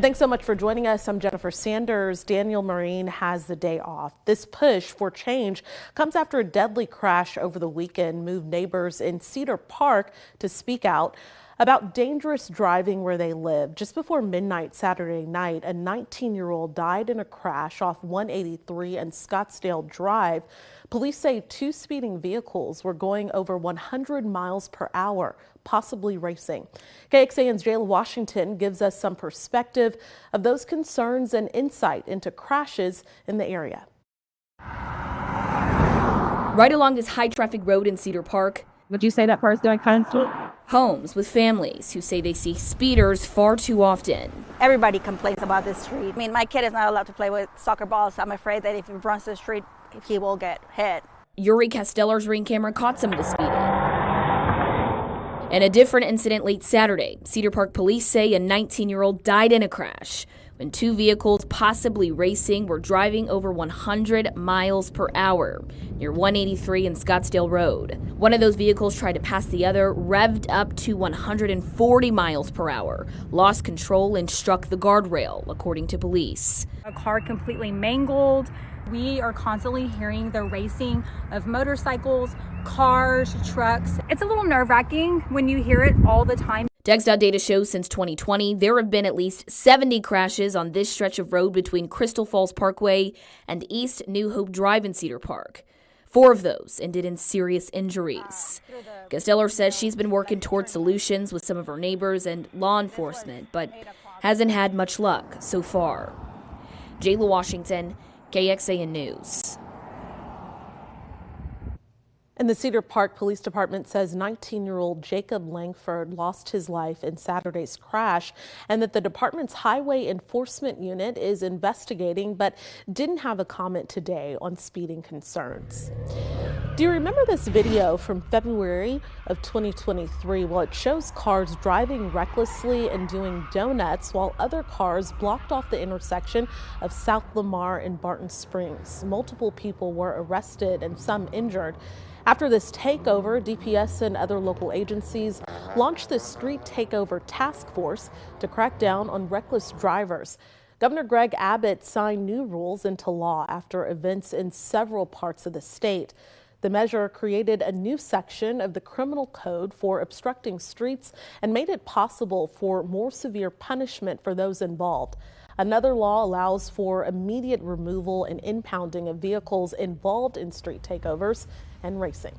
Thanks so much for joining us. I'm Jennifer Sanders. Daniel Marine has the day off. This push for change comes after a deadly crash over the weekend moved neighbors in Cedar Park to speak out about dangerous driving where they live. Just before midnight Saturday night, a 19-year-old died in a crash off 183 and Scottsdale Drive. Police say two speeding vehicles were going over 100 miles per hour, possibly racing. KXAN's Jayla Washington gives us some perspective of those concerns and insight into crashes in the area. Right along this high-traffic road in Cedar Park, would you say that car's doing kind of homes with families who say they see speeders far too often. Everybody complains about this street. I mean, my kid is not allowed to play with soccer balls. I'm afraid that if he runs the street, he will get hit. Yuri Casteller's ring camera caught some of the speeding. In a different incident late Saturday, Cedar Park police say a 19-year-old died in a crash when two vehicles possibly racing were driving over 100 miles per hour near 183 and Scottsdale Road. One of those vehicles tried to pass the other, revved up to 140 miles per hour, lost control and struck the guardrail, according to police. A car completely mangled. We are constantly hearing the racing of motorcycles, cars, trucks. It's a little nerve-wracking when you hear it all the time. TxDOT data shows since 2020, there have been at least 70 crashes on this stretch of road between Crystal Falls Parkway and East New Hope Drive in Cedar Park. 4 of those ended in serious injuries. Casteller says she's been working towards solutions with some of her neighbors and law enforcement, but hasn't had much luck so far. Jayla Washington, KXAN News. And the Cedar Park Police Department says 19-year-old Jacob Langford lost his life in Saturday's crash and that the department's highway enforcement unit is investigating but didn't have a comment today on speeding concerns. Do you remember this video from February of 2023? Well, it shows cars driving recklessly and doing donuts while other cars blocked off the intersection of South Lamar and Barton Springs. Multiple people were arrested and some injured. After this takeover, DPS and other local agencies launched the Street Takeover Task Force to crack down on reckless drivers. Governor Greg Abbott signed new rules into law after events in several parts of the state. The measure created a new section of the criminal code for obstructing streets and made it possible for more severe punishment for those involved. Another law allows for immediate removal and impounding of vehicles involved in street takeovers and racing.